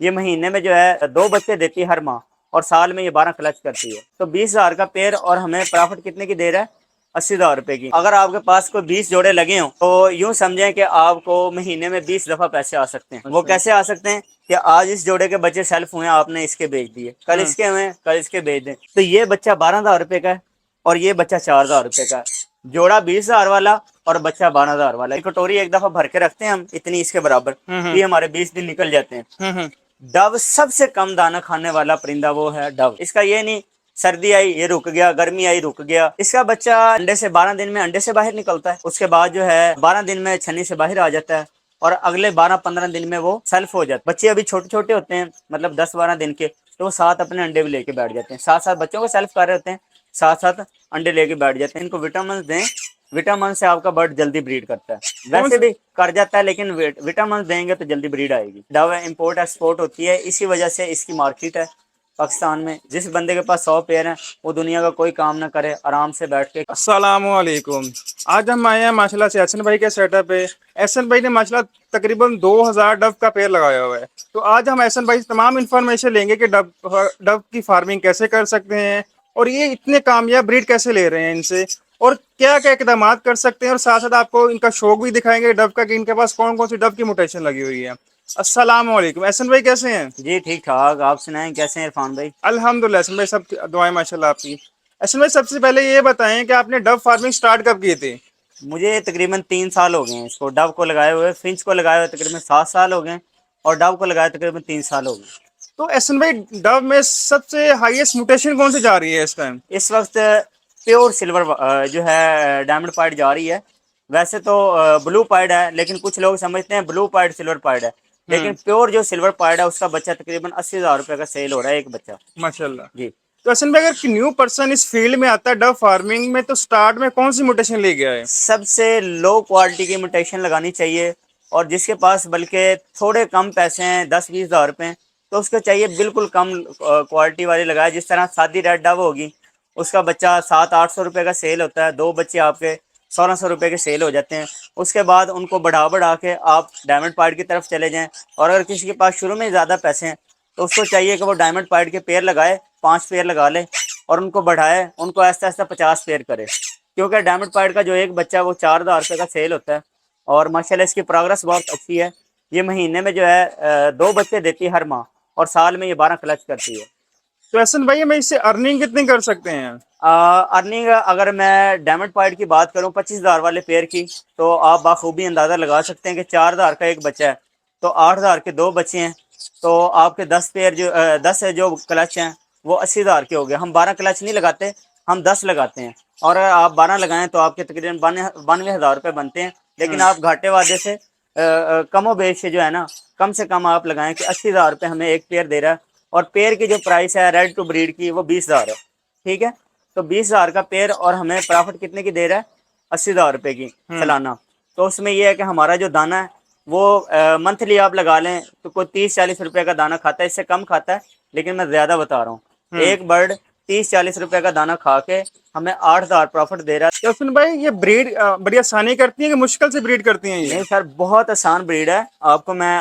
ये महीने में जो है 2 बच्चे देती है हर माह, और साल में ये 12 क्लच करती है। तो 20,000 का पेयर, और हमें प्रॉफिट कितने की दे रहा है? 80,000 रुपए की। अगर आपके पास कोई 20 जोड़े लगे हों तो यूं समझें कि आपको महीने में 20 दफा पैसे आ सकते हैं। वो कैसे आ सकते हैं कि आज इस जोड़े के बच्चे सेल्फ हुए, आपने इसके बेच दिए, कल इसके हुए, कल इसके बेच दें, तो ये बच्चा 12,000 रुपए का है और ये बच्चा 4,000 रुपए का है। जोड़ा 20,000 वाला और बच्चा 12,000 वाला। एक कटोरी एक दफा भर के रखते हैं हम, इतनी इसके बराबर, ये हमारे 20 दिन निकल जाते हैं। डव सबसे कम दाना खाने वाला परिंदा वो है डव। इसका ये नहीं सर्दी आई ये रुक गया, गर्मी आई रुक गया। इसका बच्चा अंडे से 12 दिन में अंडे से बाहर निकलता है, उसके बाद जो है 12 दिन में छन्नी से बाहर आ जाता है, और अगले 12-15 दिन में वो सेल्फ हो जाता है। बच्चे अभी छोटे छोटे होते हैं, मतलब 10-12 दिन के, तो वो साथ अपने अंडे भी लेके बैठ जाते हैं, साथ साथ बच्चों को सेल्फ कर रहे होते हैं, साथ साथ अंडे लेके बैठ जाते हैं। इनको विटामिन दें, विटामिन से आपका बर्ड जल्दी ब्रीड करता है। वैसे भी कर जाता है, लेकिन विटामिन देंगे तो जल्दी ब्रीड आएगी। डव इंपोर्ट एक्सपोर्ट होती है, इसी वजह से इसकी मार्केट है पाकिस्तान में। जिस बंदे के पास 100 पेयर हैं वो दुनिया का कोई काम ना करे, आराम से बैठ के। अस्सलामुअलैकुम। आज हम आए हैं माशाल्लाह से एहसन भाई के सेटअप पे। एहसन भाई ने माशाल्लाह तकरीबन 2000 डव का पेड़ लगाया हुआ है। तो आज हम एहसन भाई से तमाम इन्फॉर्मेशन लेंगे कि डव डव की फार्मिंग कैसे कर सकते हैं, और ये इतने कामयाब ब्रीड कैसे ले रहे हैं इनसे, और क्या क्या इकदाम कर सकते हैं, और साथ साथ आपको इनका शौक भी दिखाएंगे डव का कि इनके पास कौन कौन सी डव की म्यूटेशन लगी हुई है। अस्सलाम वालेकुम। एहसन भाई कैसे हैं? जी ठीक ठाक, आप सुनाएं कैसे हैं इरफान भाई? अल्हम्दुलिल्लाह एहसन भाई, सब दुआएं माशाल्लाह आपकी। एहसन भाई सबसे पहले ये बताएं कि आपने डव फार्मिंग स्टार्ट कब की थी? मुझे तकरीबन 3 साल हो गए हैं इसको, डव को लगाए हुए। फिंच को लगाए हुए तकरीबन 7 साल हो गए, और डव को लगाए तकरीबन 3 साल हो गए। तो एहसन भाई डव में सबसे हाईएस्ट म्यूटेशन कौन सी जा रही है इस टाइम? इस वक्त प्योर सिल्वर जो है डायमंड पाइड जा रही है। वैसे तो ब्लू पाइड है, लेकिन कुछ लोग समझते हैं ब्लू पाइड सिल्वर पाइड है, लेकिन प्योर जो सिल्वर पाइड है उसका बच्चा तकरीबन 80,000 रुपए का सेल हो रहा है एक बच्चा। माशाल्लाह। जी। तो एहसन भाई अगर न्यू पर्सन इस फील्ड में आता है डव फार्मिंग में, तो स्टार्ट में कौन सी म्यूटेशन ले गया है? सबसे लो क्वालिटी की इमिटेशन लगानी चाहिए, और जिसके पास बल्कि थोड़े कम पैसे हैं, 10-20 हज़ार रुपए, तो उसको चाहिए बिल्कुल कम क्वालिटी वाली लगाए। जिस तरह सादी रेड डव होगी, उसका बच्चा 700-800 रुपये का सेल होता है, 2 बच्चे आपके 1600 रुपये के सेल हो जाते हैं। उसके बाद उनको बढ़ा बढ़ा के आप डायमंड पाइड की तरफ चले जाएं। और अगर किसी के पास शुरू में ज़्यादा पैसे हैं तो उसको चाहिए कि वो डायमंड पाइड के पेयर लगाए, 5 पेयर लगा ले, और उनको बढ़ाए, उनको ऐसा ऐसा 50 पेयर करे। क्योंकि डायमंड पाइड का जो एक बच्चा है वो 4,000 रुपये का सेल होता है, और माशाल्लाह इसकी प्रोग्रेस बहुत अच्छी है। ये महीने में जो है 2 बच्चे देती है हर माह, और साल में ये 12 क्लच करती है। तो एहसन भाई हमें इससे अर्निंग कितनी कर सकते हैं? अर्निंग अगर मैं डायमंड पॉइंट की बात करूं 25,000 वाले पेयर की, तो आप बाखूबी अंदाज़ा लगा सकते हैं कि 4,000 का एक बच्चा है तो 8,000 के 2 बच्चे हैं, तो आपके 10 पेयर जो 10 जो क्लच हैं वो 80,000 के हो गए। हम 12 क्लच नहीं लगाते, हम 10 लगाते हैं, और अगर आप 12 लगाएं तो आपके तकरीबन 92,000 रुपये बनते हैं। लेकिन आप घाटे वादे से कमो बेश जो है ना, कम से कम आप लगाएं कि 80,000 रुपये हमें एक पेयर दे रहा है, और पेयर की जो प्राइस है रेड टू ब्रीड की वो 20,000 है। ठीक है, तो 20,000 का पेयर, और हमें प्रॉफिट कितने की दे रहा है? 80,000 रुपये की सालाना। तो उसमें यह है कि हमारा जो दाना है वो मंथली आप लगा लें तो कोई 30-40 रुपये का दाना खाता है, इससे कम खाता है, लेकिन मैं ज़्यादा बता रहा हूँ। एक बर्ड 30-40 रुपये का दाना खा के हमें 8,000 प्रॉफिट दे रहा है। तो एहसन भाई ये ब्रीड बड़ी आसानी करती है कि मुश्किल से ब्रीड करती हैं ये? नहीं सर, बहुत आसान ब्रीड है, आपको मैं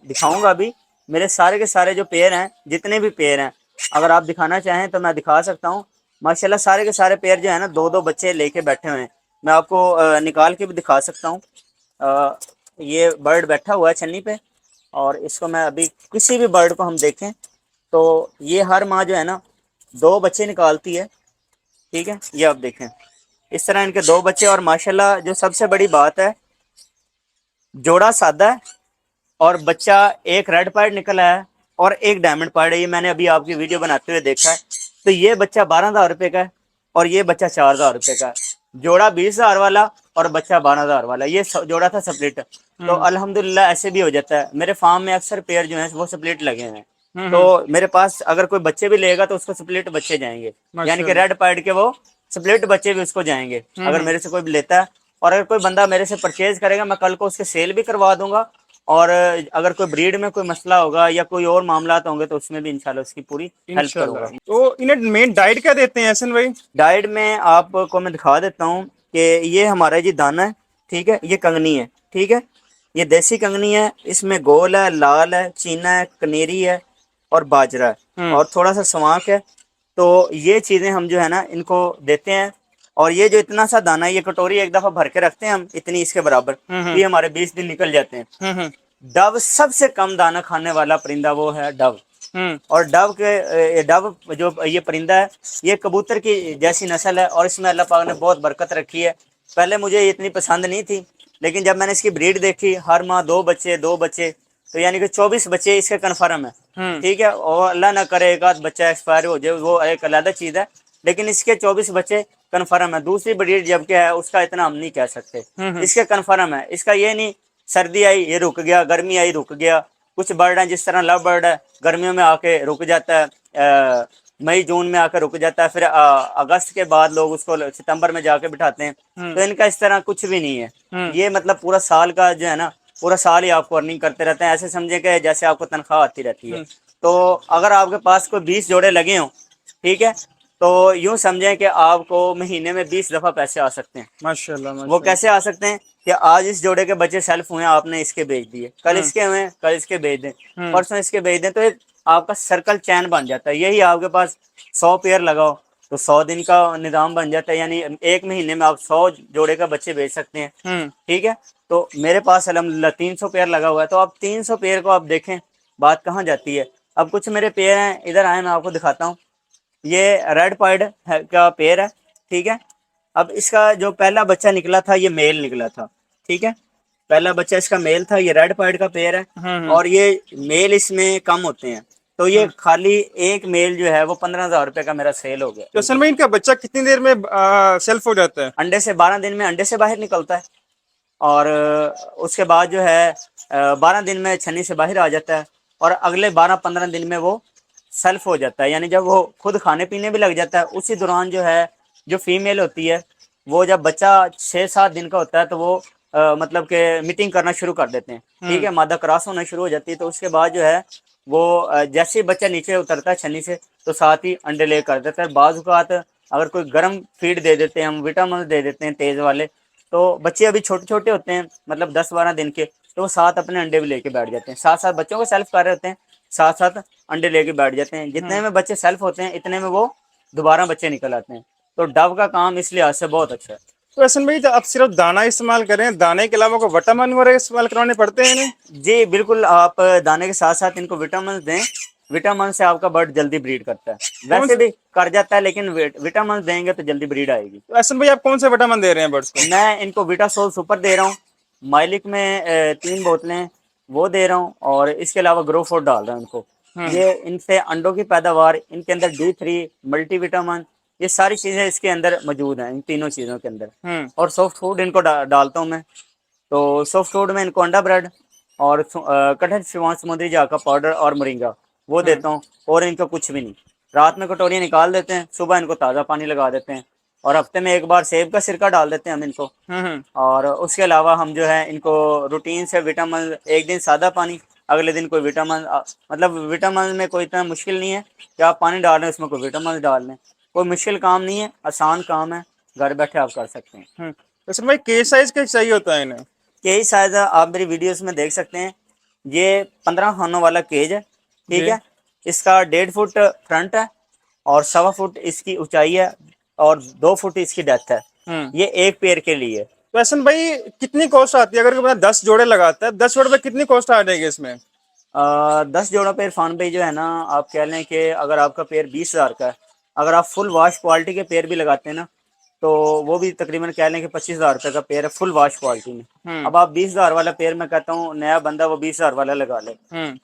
दिखाऊंगा अभी। मेरे सारे के सारे जो पेयर हैं, जितने भी पेयर हैं, अगर आप दिखाना चाहें तो मैं दिखा सकता हूँ। माशाल्लाह सारे के सारे पेयर जो है ना, 2-2 बच्चे लेके बैठे हुए हैं। मैं आपको निकाल के भी दिखा सकता हूँ। ये बर्ड बैठा हुआ है छन्नी पे, और इसको मैं अभी किसी भी बर्ड को हम देखें तो ये हर माह जो है ना 2 बच्चे निकालती है। ठीक है, ये आप देखें इस तरह इनके 2 बच्चे, और माशाल्लाह जो सबसे बड़ी बात है, जोड़ा सादा है, और बच्चा एक रेड पाइड निकला है और एक डायमंड पाइड है। ये मैंने अभी आपकी वीडियो बनाते हुए देखा है। तो ये बच्चा 12,000 रुपये का है, और ये बच्चा 4,000 रुपये का है। जोड़ा 20,000 वाला और बच्चा 12,000 वाला, ये जोड़ा था स्प्लिट। तो अल्हम्दुलिल्लाह ऐसे भी हो जाता है। मेरे फार्म में अक्सर पेयर जो हैं वो स्प्लिट लगे हैं, तो मेरे पास अगर कोई बच्चे भी लेगा तो उसको स्प्लिट बच्चे जाएंगे, यानी कि रेड पाइड के वो स्प्लिट बच्चे भी उसको जाएंगे अगर मेरे से कोई भी लेता है। और अगर कोई बंदा मेरे से परचेज करेगा, मैं कल को उसके सेल भी करवा दूंगा, और अगर कोई ब्रीड में कोई मसला होगा या कोई और मामला होंगे तो उसमें भी इंशाल्लाह उसकी पूरी हेल्प करूंगा। इंशाल्लाह। तो इन्हें मेन डाइट क्या देते हैं एहसन भाई? डाइट में आपको मैं दिखा देता हूँ कि ये हमारा जी दाना है, ठीक है, ये कंगनी है, ठीक है, ये देसी कंगनी है, इसमें गोल है, लाल है, चीना है, कनेरी है और बाजरा है और थोड़ा सा सवांक है। तो ये चीज़ें हम जो है ना इनको देते हैं। और ये जो इतना सा दाना है, ये कटोरी एक दफ़ा भर के रखते हैं हम इतनी इसके बराबर, तो ये हमारे 20 दिन निकल जाते हैं। डव सबसे कम दाना खाने वाला परिंदा वो है डव। और डव जो ये परिंदा है, ये कबूतर की जैसी नस्ल है और इसमें अल्लाह पाक ने बहुत बरकत रखी है। पहले मुझे ये इतनी पसंद नहीं थी, लेकिन जब मैंने इसकी ब्रीड देखी, हर माह 2 बच्चे, तो यानी कि 24 बच्चे इसके कन्फर्म है। ठीक है, और अल्लाह ना करे एक आध बच्चा एक्सपायर हो जाए, वो एक अलग चीज़ है, लेकिन इसके 24 बच्चे कन्फर्म है। दूसरी ब्रीड जबकि है उसका इतना हम नहीं कह सकते, इसके कन्फर्म है। इसका ये नहीं सर्दी आई ये रुक गया, गर्मी आई रुक गया। कुछ बर्ड हैं जिस तरह लव बर्ड है, गर्मियों में आके रुक जाता है, मई जून में आकर रुक जाता है, फिर अगस्त के बाद लोग उसको सितंबर में जाके बिठाते हैं। तो इनका इस तरह कुछ भी नहीं है। ये मतलब पूरा साल का जो है ना, पूरा साल ही आपको अर्निंग करते रहते हैं। ऐसे समझे कि जैसे आपको तनख्वाह आती रहती है। तो अगर आपके पास कोई 20 जोड़े लगे हों, ठीक है, तो यूं समझें कि आपको महीने में 20 दफा पैसे आ सकते हैं। माशाल्लाह वो माशाल्लाह। कैसे आ सकते हैं कि आज इस जोड़े के बच्चे सेल्फ हुए, आपने इसके बेच दिए, कल इसके हुए, कल इसके बेच दें, परसों इसके बेच दें, तो एक आपका सर्कल चैन बन जाता है। यही आपके पास 100 पेयर लगाओ तो 100 दिन का निज़ाम बन जाता है, यानी एक महीने में आप 100 जोड़े का बच्चे बेच सकते हैं। ठीक है, तो मेरे पास अल्हम्दुलिल्लाह 300 पेयर लगा हुआ है। तो आप 300 पेयर को आप देखें बात कहाँ जाती है। अब कुछ मेरे पेयर हैं, इधर आए मैं आपको दिखाता हूँ। ये रेड पॉइड का पेयर है। ठीक है, अब इसका जो पहला बच्चा निकला था ये मेल निकला था। ठीक है, पहला बच्चा इसका मेल था, ये रेड पॉइड का पेयर है। और ये मेल इसमें कम होते हैं, तो ये खाली एक मेल जो है वो 15,000 रुपये का मेरा सेल हो गया। तो असल में इनका बच्चा कितनी देर में सेल्फ हो जाता है? अंडे से 12 दिन में अंडे से बाहर निकलता है, और उसके बाद जो है 12 दिन में छन्नी से बाहर आ जाता है, और अगले 12-15 दिन में वो सेल्फ हो जाता है। यानी जब वो खुद खाने पीने भी लग जाता है, उसी दौरान जो है जो फीमेल होती है वो जब बच्चा 6-7 दिन का होता है तो वो मतलब कि मीटिंग करना शुरू कर देते हैं। ठीक है, मादा क्रॉस होना शुरू हो जाती है। तो उसके बाद जो है वो जैसे ही बच्चा नीचे उतरता है छन्नी से, तो साथ ही अंडे ले कर देता है। बाज़ औक़ात अगर कोई गर्म फीड दे देते हैं हम, विटामिन दे देते हैं तेज़ वाले, तो बच्चे अभी छोटे छोटे होते हैं, मतलब 10-12 दिन के, तो वो साथ अपने अंडे भी लेके बैठ जाते हैं। साथ साथ बच्चों को सेल्फ कर रहे होते हैं, साथ साथ अंडे लेके बैठ जाते हैं। जितने में बच्चे सेल्फ होते हैं इतने में वो दोबारा बच्चे निकल आते हैं। तो डव का काम इस लिहाज से बहुत अच्छा है। तो असल में आप सिर्फ दाना इस्तेमाल करें, दाने के अलावा कोई विटामिन वगैरह इस्तेमाल करवाने पड़ते हैं इन्हें? जी बिल्कुल, आप दाने के साथ साथ इनको विटामिन दें। विटामिन से आपका बर्ड जल्दी ब्रीड करता है, वैसे भी कर जाता है, लेकिन विटामिन देंगे तो जल्दी ब्रीड आएगी। तो असल भाई आप कौन से विटामिन दे रहे हैं बर्ड्स को? मैं इनको विटासोल सुपर दे रहा हूँ, माइलिक में 3 बोतलें वो दे रहा हूँ, और इसके अलावा ग्रो फूड डाल रहा हूँ इनको। ये इनसे अंडों की पैदावार, इनके अंदर D3 मल्टीविटामिन, ये सारी चीज़ें इसके अंदर मौजूद हैं, इन तीनों चीज़ों के अंदर। और सॉफ्ट फूड इनको डालता हूँ मैं। तो सॉफ्ट फूड में इनको अंडा ब्रेड और कटहल शिवान समुद्री जा का पाउडर और मोरिंगा वो देता हूँ। और इनको कुछ भी नहीं, रात में कटोरियाँ निकाल देते हैं, सुबह इनको ताज़ा पानी लगा देते हैं, और हफ्ते में एक बार सेब का सिरका डाल देते हैं हम इनको। और उसके अलावा हम जो है इनको रूटीन से विटामिन, एक दिन सादा पानी, अगले दिन कोई विटामिन, मतलब विटामिन में कोई इतना मुश्किल नहीं है कि आप पानी डाल रहे हैं उसमें कोई विटामिन डाल लें। कोई मुश्किल काम नहीं है, आसान काम है, घर बैठे आप कर सकते हैं। असल भाई केज साइज क्या चाहिए होता है इन्हें? केज साइज आप मेरी वीडियोस में देख सकते हैं। ये 15 खानों वाला केज है। ठीक है, इसका 1.5 फुट फ्रंट है और 1.25 फुट इसकी ऊंचाई है, और 2 फुट इसकी डेप्थ है। ये एक पेड़ के लिए। तो ऐसा भाई कितनी कॉस्ट आती है अगर कोई 10 जोड़े लगाता है? 10 जोड़े पे कितनी कॉस्ट आ जाएगी इसमें? 10 जोड़ों पे इरफान भाई जो है ना, आप कह लें कि अगर आपका पेड़ 20,000 का है, अगर आप फुल वॉश क्वालिटी के पेड़ भी लगाते हैं ना, तो वो भी तकरीबन कह लें कि 25,000 रुपये का पेड़ है फुल वॉश क्वालिटी में। अब आप 20,000 वाला पेड़, मैं कहता हूँ नया बंदा वो 20,000 वाला लगा ले।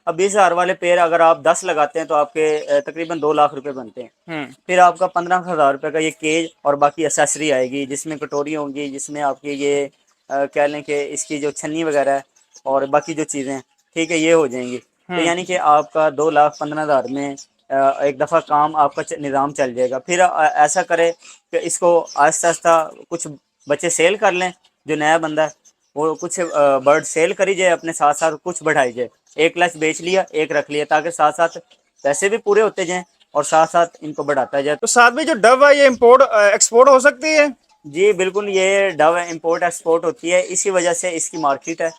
अब 20,000 वाले पेड़ अगर आप 10 लगाते हैं तो आपके तकरीबन 2 लाख रुपए बनते हैं। फिर आपका 15,000 रुपये का ये केज और बाकी एसेसरी आएगी, जिसमें कटोरी होंगी, जिसमें आपकी ये कह लें कि इसकी जो छन्नी वगैरह है और बाकी जो चीज़ें, ठीक है, ये हो जाएंगी। तो यानी कि आपका 2,15,000 में एक दफ़ा काम आपका निज़ाम चल जाएगा। फिर ऐसा करे कि इसको आहिस्ता आहिस्ता कुछ बच्चे सेल कर लें। जो नया बंदा है वो कुछ बर्ड सेल करी जाए, अपने साथ साथ कुछ बढ़ाई जाए। एक लक्ष्य बेच लिया, एक रख लिया, ताकि साथ साथ पैसे भी पूरे होते जाएं और साथ साथ इनको बढ़ाता जाए। तो साथ में जो डव है ये इम्पोर्ट एक्सपोर्ट हो सकती है? जी बिल्कुल, ये डव इम्पोर्ट एक्सपोर्ट होती है, इसी वजह से इसकी मार्केट है।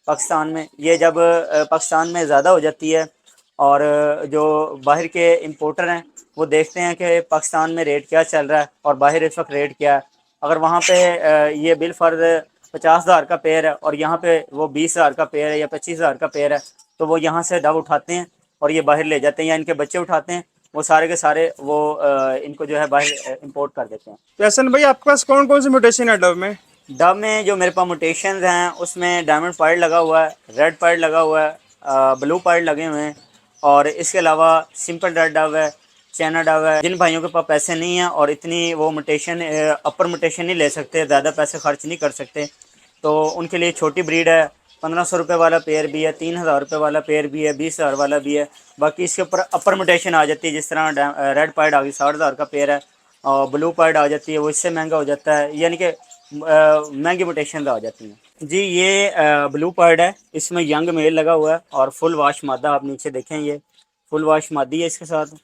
पाकिस्तान में। ये जब पाकिस्तान में ज़्यादा हो जाती है और जो बाहर के इंपोर्टर हैं वो देखते हैं कि पाकिस्तान में रेट क्या चल रहा है और बाहर इस वक्त रेट क्या है, अगर वहाँ पे ये बिल फर्ज 50,000 का पेयर है और यहाँ पे वो 20,000 का पेयर है या 25,000 का पेयर है, तो वो यहाँ से डव उठाते हैं और ये बाहर ले जाते हैं, या इनके बच्चे उठाते हैं, वो सारे के सारे वो इनको जो है बाहर इंपोर्ट कर देते हैं। तो एहसन भाई आपके पास कौन कौन सी म्यूटेशन है डव में? डब में जो मेरे पास म्यूटेशंस हैं उसमें डायमंड पार्ट लगा हुआ है, रेड पार्ट लगा हुआ है, ब्लू पार्ट लगे हुए हैं, और इसके अलावा सिंपल रेड डब है, चाइना डब है। जिन भाइयों के पास पैसे नहीं हैं और इतनी वो म्यूटेशन अपर म्यूटेशन नहीं ले सकते, ज़्यादा पैसे खर्च नहीं कर सकते, तो उनके लिए छोटी ब्रीड है। 1500 रुपये वाला पेयर भी है, 3000 रुपये वाला पेयर भी है, 20,000 वाला भी है। बाकी इसके ऊपर अपर म्यूटेशन आ जाती है, जिस तरह रेड पार्ट आ गई 60,000 का पेयर है, और ब्लू पार्ट आ जाती है, वो इससे महंगा हो जाता है, यानी कि महंगी म्यूटेशन आ जाती हैं जी। ये ब्लू पर्ड है, इसमें यंग मेल लगा हुआ है और फुल वाश मादा, आप नीचे देखें ये फुल वाश मादी है इसके साथ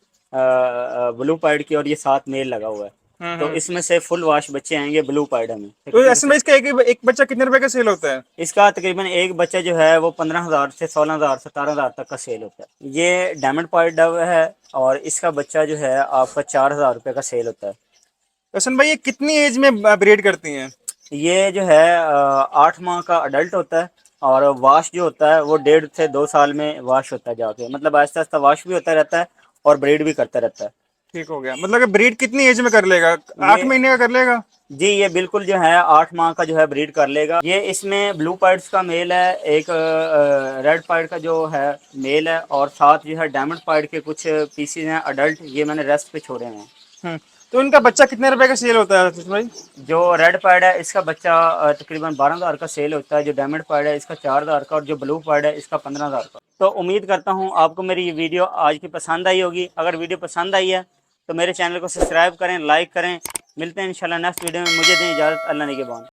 ब्लू पर्ड की, और ये साथ मेल लगा हुआ है, तो इसमें से फुल वाश बच्चे आएंगे ब्लू पर्ड में। तो एहसन भाई इसका एक बच्चा कितने रुपए का सेल होता है? इसका तकरीबन एक बच्चा जो है वो 15,000 से 16,000 17,000 तक का सेल होता है। ये डायमंड पर्ड डव है और इसका बच्चा जो है आपका 4,000 रुपये का सेल होता है। एहसन भाई ये कितनी एज में ब्रीड करती हैं? ये जो है 8 माह का अडल्ट होता है, और वाश जो होता है वो 1.5 से 2 साल में वाश होता है जाके, मतलब आहिस्ता आहिस्ता वाश भी होता रहता है और ब्रीड भी करता रहता है। ठीक हो गया, मतलब कि ब्रीड कितनी एज में कर लेगा? 8 महीने का कर लेगा जी, ये बिल्कुल जो है 8 माह का जो है ब्रीड कर लेगा। ये इसमें ब्लू पर्ड्स का मेल है, एक रेड पर्ड का जो है मेल है, और साथ जो है डायमंड पर्ड के कुछ पीसीज हैं अडल्ट, ये मैंने रेस्ट पे छोड़े हैं। तो इनका बच्चा कितने रुपए का सेल होता है भाई? जो रेड पर्ड है इसका बच्चा तकरीबन 12,000 का सेल होता है, जो डायमंड पर्ड है इसका 4,000 का, और जो ब्लू पर्ड है इसका 15,000 का। तो उम्मीद करता हूँ आपको मेरी ये वीडियो आज की पसंद आई होगी। अगर वीडियो पसंद आई है तो मेरे चैनल को सब्सक्राइब करें, लाइक करें। मिलते हैं इंशाल्लाह नेक्स्ट वीडियो में। मुझे दें इजाज़त। अल्लाह निगहबान।